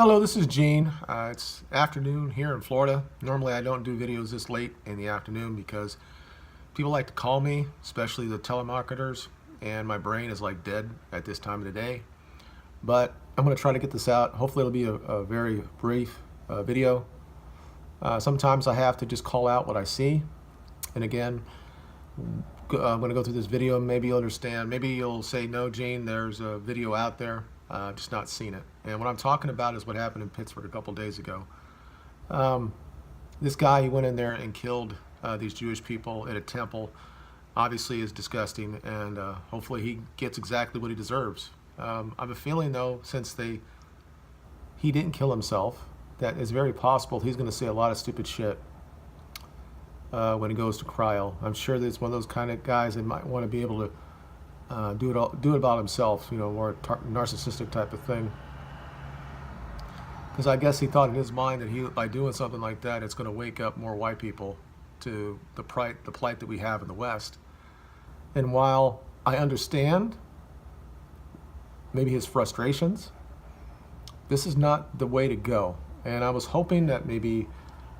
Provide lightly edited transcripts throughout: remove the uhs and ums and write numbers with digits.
Hello, this is Gene. It's afternoon here in Florida. Normally I don't do videos this late in the afternoon because people like to call me, especially the telemarketers, and my brain is like dead at this time of the day. But I'm going to try to get this out. Hopefully it'll be a very brief video. Sometimes I have to just call out what I see. And again, I'm going to go through this video and maybe you'll understand. Maybe you'll say, no, Gene, there's a video out there. Just not seen it. And what I'm talking about is what happened in Pittsburgh a couple days ago. This guy, he went in there and killed these Jewish people at a temple. Obviously is disgusting, and hopefully he gets exactly what he deserves. I have a feeling though, since he didn't kill himself, that it's very possible he's going to say a lot of stupid shit when he goes to trial. I'm sure that it's one of those kind of guys that might want to be able to do it about himself, more narcissistic type of thing. Because I guess he thought in his mind that by doing something like that, it's going to wake up more white people to the plight that we have in the West. And while I understand maybe his frustrations, this is not the way to go. And I was hoping that maybe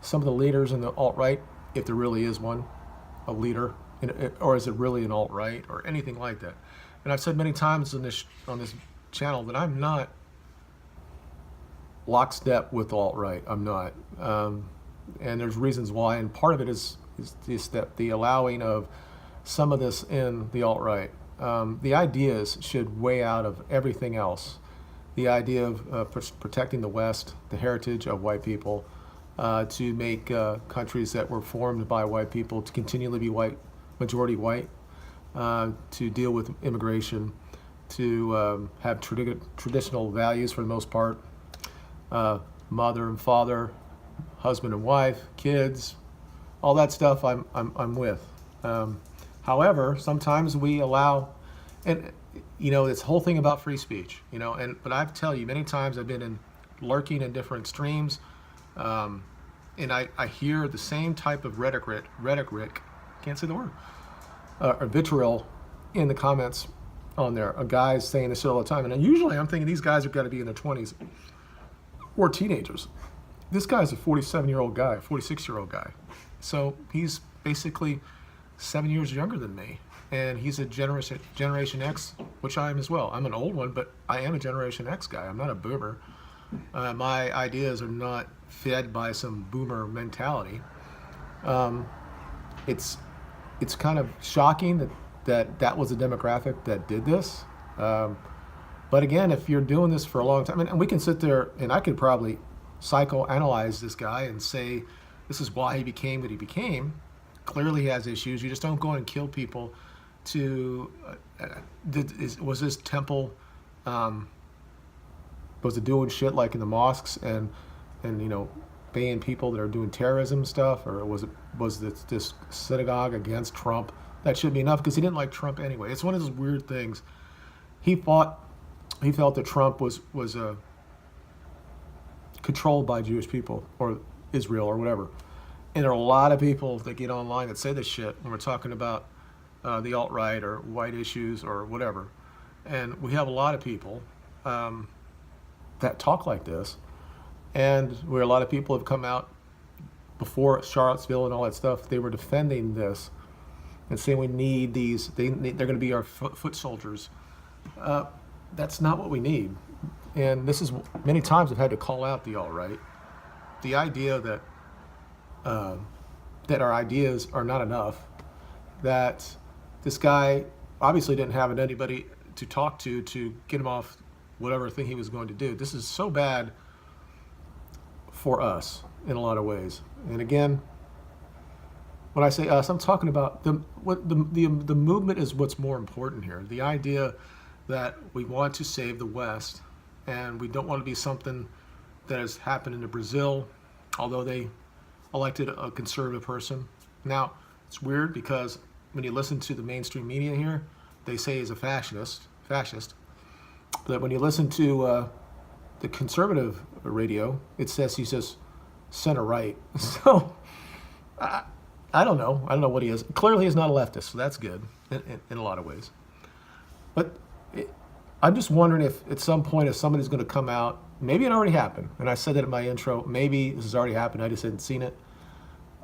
some of the leaders in the alt-right, if there really is one, a leader, or is it really an alt-right or anything like that? And I've said many times on this channel that I'm not lockstep with alt-right. I'm not, and there's reasons why. And part of it is that the allowing of some of this in the alt-right. The ideas should weigh out of everything else. The idea of protecting the West, the heritage of white people, to make countries that were formed by white people to continually be majority white, to deal with immigration, to have traditional values for the most part, mother and father, husband and wife, kids, all that stuff I'm with. However, sometimes we allow, and this whole thing about free speech, but I tell you many times I've been lurking in different streams, and I hear the same type of rhetoric, can't say the word, or vitriol in the comments on there. Guys saying this shit all the time. And usually I'm thinking these guys have got to be in their 20s or teenagers. This guy's a 47-year-old guy, 46-year-old guy. So he's basically 7 years younger than me. And he's a Generation X, which I am as well. I'm an old one, but I am a Generation X guy. I'm not a boomer. My ideas are not fed by some boomer mentality. It's kind of shocking that was a demographic that did this. But again, if you're doing this for a long time, and we can sit there and I could probably psychoanalyze this guy and say this is why he became what he became. Clearly he has issues. You just don't go and kill people was this temple, was it doing shit like in the mosques and baying people that are doing terrorism stuff, or was this synagogue against Trump? That should be enough because he didn't like Trump anyway. It's one of those weird things. He felt that Trump was controlled by Jewish people or Israel or whatever. And there are a lot of people that get online that say this shit when we're talking about the alt-right or white issues or whatever. And we have a lot of people that talk like this. And where a lot of people have come out before Charlottesville and all that stuff, they were defending this and saying we need these, they're going to be our foot soldiers. That's not what we need. And this is, many times I've had to call out the alt-right. The idea that our ideas are not enough, that this guy obviously didn't have anybody to talk to get him off whatever thing he was going to do. This is so bad for us in a lot of ways. And again, when I say us, I'm talking about the movement is what's more important here. The idea that we want to save the West, and we don't want to be something that has happened in Brazil, although they elected a conservative person. Now, it's weird because when you listen to the mainstream media here, they say he's a fascist. But when you listen to the conservative radio, it says he's just center-right. So, I don't know. I don't know what he is. Clearly, he's not a leftist, so that's good in a lot of ways. But I'm just wondering if at some point if somebody's going to come out maybe it already happened. And I said that in my intro. Maybe this has already happened. I just hadn't seen it.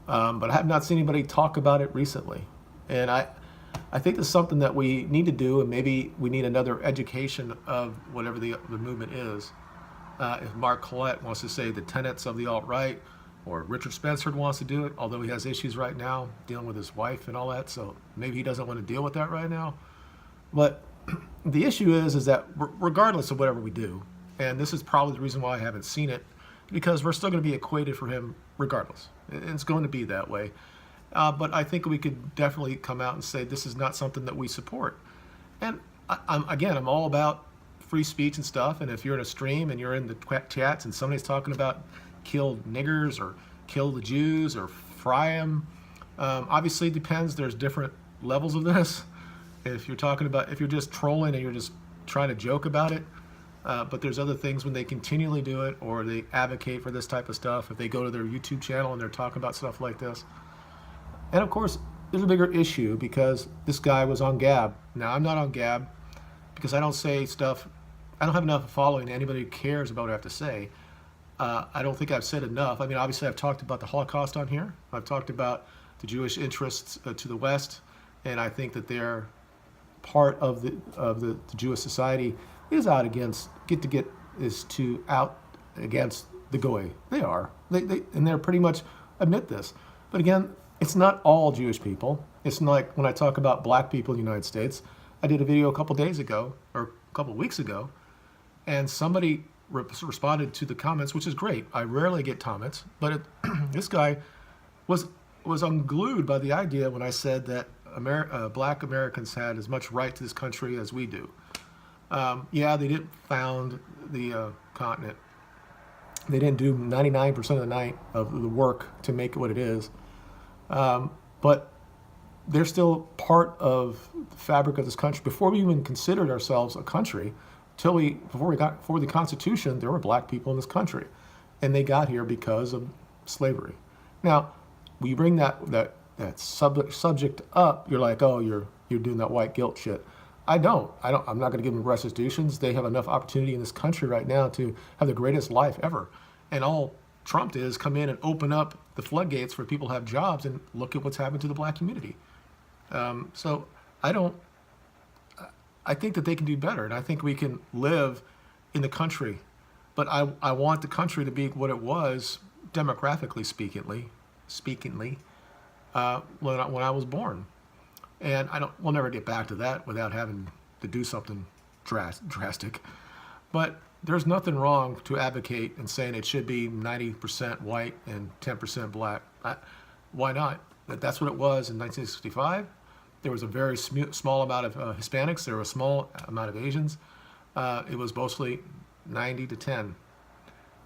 But I have not seen anybody talk about it recently. And I think it's something that we need to do, and maybe we need another education of whatever the movement is. If Mark Collette wants to say the tenets of the alt-right, or Richard Spencer wants to do it, although he has issues right now dealing with his wife and all that, so maybe he doesn't want to deal with that right now. But the issue is that regardless of whatever we do, and this is probably the reason why I haven't seen it, because we're still going to be equated for him regardless. It's going to be that way. But I think we could definitely come out and say this is not something that we support. And I'm all about free speech and stuff. And if you're in a stream and you're in the chats and somebody's talking about kill niggers or kill the Jews or fry them, obviously it depends. There's different levels of this. If you're talking about, if you're just trolling and you're just trying to joke about it, but there's other things when they continually do it or they advocate for this type of stuff. If they go to their YouTube channel and they're talking about stuff like this. And of course, there's a bigger issue because this guy was on Gab. Now, I'm not on Gab because I don't say stuff, I don't have enough following to anybody who cares about what I have to say. I don't think I've said enough. I mean, obviously, I've talked about the Holocaust on here. I've talked about the Jewish interests to the West, and I think that they're part of the Jewish society is out against, out against the Goy. They are. And they're pretty much admit this. But again, it's not all Jewish people. It's not like when I talk about black people in the United States. I did a video a couple days ago, or a couple weeks ago, and somebody responded to the comments, which is great. I rarely get comments, but this guy was unglued by the idea when I said that black Americans had as much right to this country as we do. Yeah, they didn't found the continent. They didn't do 99% of the night of the work to make it what it is. But they're still part of the fabric of this country. Before we even considered ourselves a country, before the Constitution, there were black people in this country, and they got here because of slavery. Now, we bring that subject up. You're like, oh, you're doing that white guilt shit. I'm not going to give them restitutions. They have enough opportunity in this country right now to have the greatest life ever, and all Trump did is come in and open up the floodgates for people to have jobs, and look at what's happened to the black community. So I think that they can do better, and I think we can live in the country. But I want the country to be what it was, demographically speakingly, when I was born. And we'll never get back to that without having to do something drastic. But there's nothing wrong to advocate and saying it should be 90% white and 10% black. Why not? That's what it was in 1965. There was a very small amount of Hispanics. There was a small amount of Asians. It was mostly 90 to 10.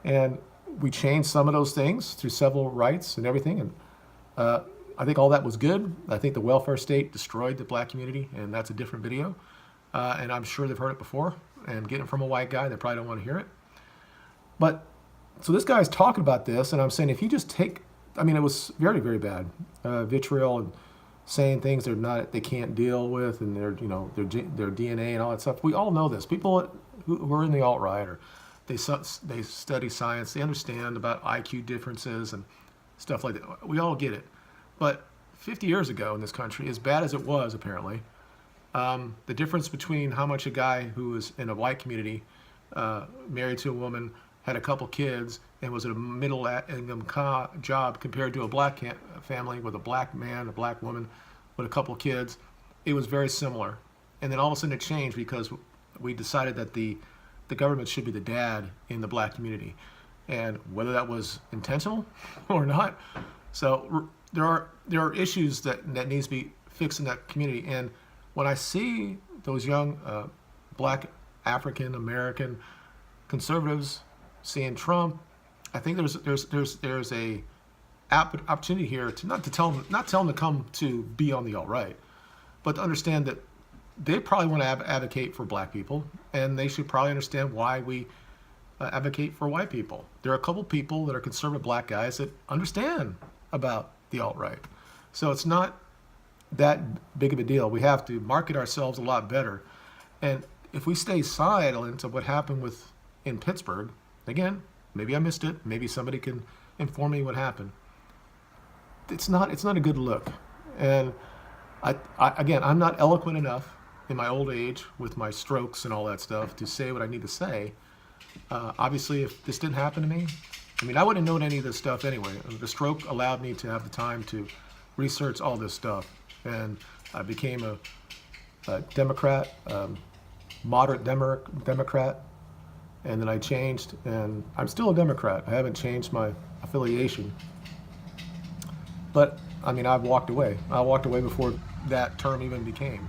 And we changed some of those things through civil rights and everything. And I think all that was good. I think the welfare state destroyed the black community, and that's a different video. And I'm sure they've heard it before. And getting it from a white guy, they probably don't want to hear it. But so this guy's talking about this, and I'm saying if you just take, I mean, it was very, very bad. Vitriol and saying things they can't deal with, and their DNA and all that stuff. We all know this. People who are in the alt right, or they study science, they understand about IQ differences and stuff like that. We all get it. But 50 years ago in this country, as bad as it was apparently, the difference between how much a guy who was in a white community, married to a woman, had a couple kids, and was at a middle income job compared to a black family with a black man, a black woman with a couple kids, it was very similar. And then all of a sudden it changed because we decided that the government should be the dad in the black community. And whether that was intentional or not. So there are issues that needs to be fixed in that community. And when I see those young black African American conservatives seeing Trump, I think there's a opportunity here to not tell them to come to be on the alt right, but to understand that they probably want to advocate for black people, and they should probably understand why we advocate for white people. There are a couple people that are conservative black guys that understand about the alt right, so it's not that big of a deal. We have to market ourselves a lot better, and if we stay silent to what happened in Pittsburgh, Again, maybe I missed it. Maybe somebody can inform me what happened. It's not a good look. And again, I'm not eloquent enough in my old age with my strokes and all that stuff to say what I need to say. Obviously, if this didn't happen to me, I mean, I wouldn't have known any of this stuff anyway. The stroke allowed me to have the time to research all this stuff. And I became a Democrat, moderate Democrat, and then I changed, and I'm still a Democrat. I haven't changed my affiliation. But, I mean, I've walked away. I walked away before that term even became.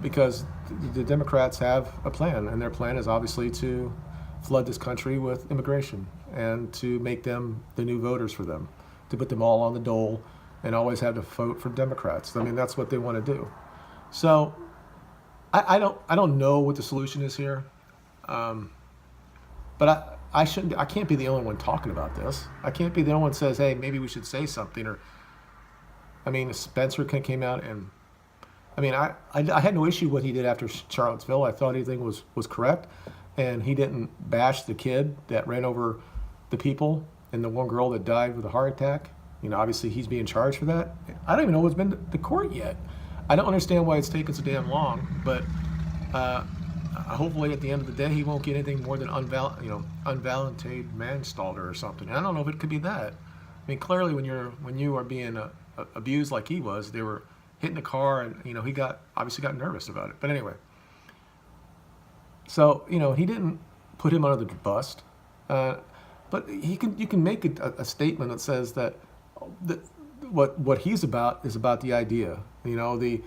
Because the Democrats have a plan, and their plan is obviously to flood this country with immigration and to make them the new voters for them, to put them all on the dole and always have to vote for Democrats. I mean, that's what they want to do. So I don't know what the solution is here, but I can't be the only one talking about this. I can't be the only one that says, hey, maybe we should say something. Or, I mean, Spencer came out and, I mean, I had no issue with what he did after Charlottesville. I thought everything was correct, and he didn't bash the kid that ran over the people and the one girl that died with a heart attack. You know, obviously he's being charged for that. I don't even know what's been to court yet. I don't understand why it's taken so damn long, but hopefully at the end of the day he won't get anything more than unvalidated manslaughter or something. I don't know if it could be that. I mean, clearly when you are being abused like he was, they were hitting the car, and he obviously got nervous about it. But anyway, so he didn't put him under the bus, but you can make a statement that says that what he's about is about the idea. The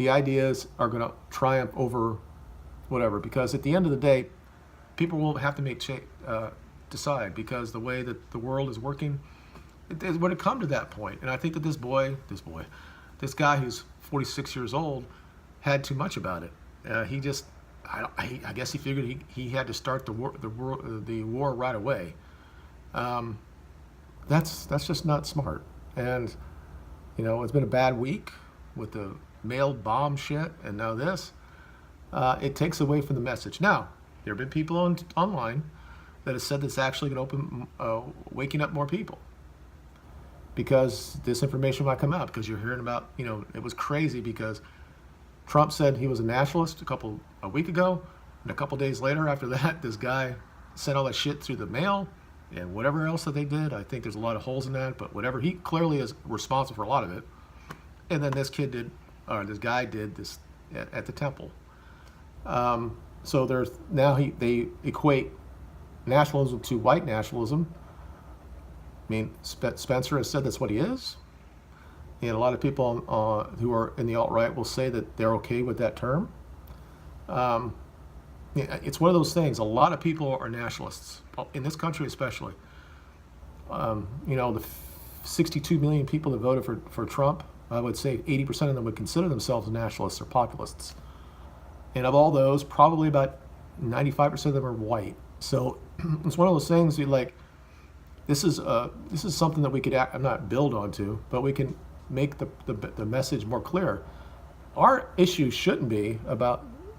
ideas are going to triumph over whatever, because at the end of the day, people will have to decide, because the way that the world is working, it would have come to that point. And I think that this guy who's 46 years old had too much about it. I guess he figured he had to start the war right away. That's just not smart. And it's been a bad week with the mailed bomb shit, and now this. It takes away from the message. Now, there have been people online that have said this actually going to open, waking up more people, because this information might come out, because you're hearing about, it was crazy because Trump said he was a nationalist a week ago, and a couple days later after that, this guy sent all that shit through the mail and whatever else that they did. I think there's a lot of holes in that, but whatever, he clearly is responsible for a lot of it. And then this guy did this at the temple. So they equate nationalism to white nationalism. I mean, Spencer has said that's what he is. And a lot of people who are in the alt right will say that they're okay with that term. It's one of those things. A lot of people are nationalists in this country, especially. The 62 million people that voted for Trump, I would say 80% of them would consider themselves nationalists or populists. And of all those, probably about 95% of them are white. So it's one of those things this is something that we could not build onto, but we can make the message more clear. Our issue shouldn't be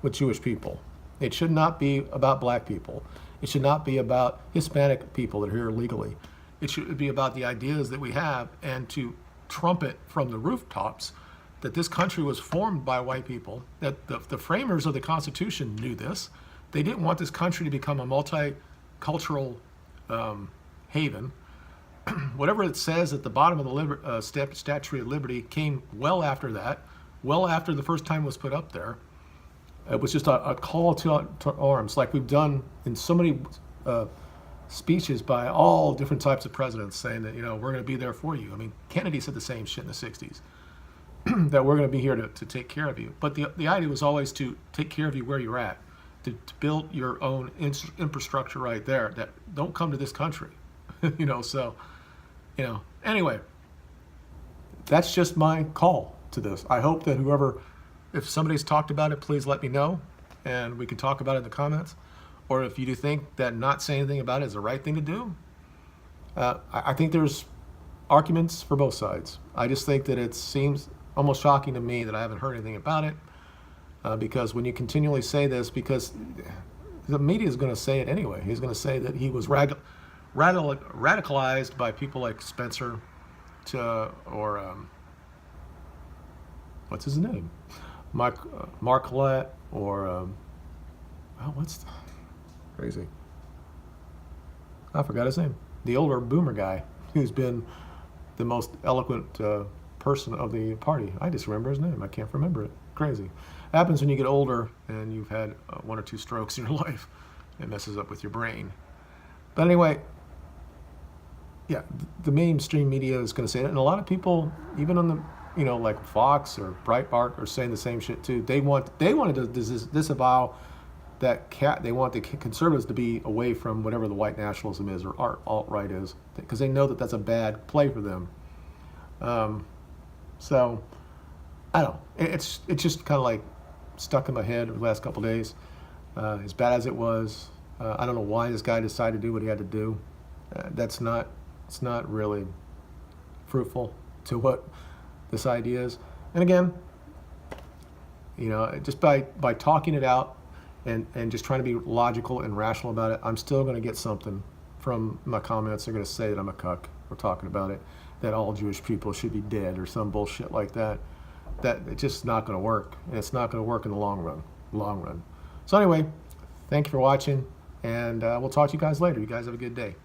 with Jewish people. It should not be about black people. It should not be about Hispanic people that are here illegally. It should be about the ideas that we have, and to trumpet from the rooftops that this country was formed by white people, that the framers of the Constitution knew this. They didn't want this country to become a multicultural haven. Whatever it says at the bottom of the Statue of Liberty came well after that, well after the first time it was put up there. It was just a call to arms, like we've done in so many speeches by all different types of presidents, saying that, we're going to be there for you. I mean, Kennedy said the same shit in the 60s, that we're going to be here to take care of you. But the idea was always to take care of you where you're at, to build your own infrastructure right there, that don't come to this country. Anyway, that's just my call to this. I hope that if somebody's talked about it, please let me know, and we can talk about it in the comments. Or if you do think that not saying anything about it is the right thing to do, I think there's arguments for both sides. I just think that it seems almost shocking to me that I haven't heard anything about it, because when you continually say this, because the media is going to say it anyway. He's going to say that he was radicalized by people like Spencer or what's his name? Marcolette or what's crazy? I forgot his name. The older boomer guy who's been the most eloquent person of the party. I just remember his name. I can't remember it. Crazy. Happens when you get older and you've had one or two strokes in your life. It messes up with your brain. But anyway, yeah, the mainstream media is going to say it, and a lot of people, even on the, like Fox or Breitbart, are saying the same shit too. They wanted to disavow that they want the conservatives to be away from whatever the white nationalism is or alt-right is, because they know that that's a bad play for them. So I don't know. It's just kind of like stuck in my head over the last couple of days. As bad as it was, I don't know why this guy decided to do what he had to do. It's not really fruitful to what this idea is. And again, just by talking it out and just trying to be logical and rational about it, I'm still going to get something from my comments. They're going to say that I'm a cuck for talking about it, that all Jewish people should be dead or some bullshit like that. That it's just not going to work, and it's not going to work in the long run. So anyway, thank you for watching, and we'll talk to you guys later. You guys have a good day.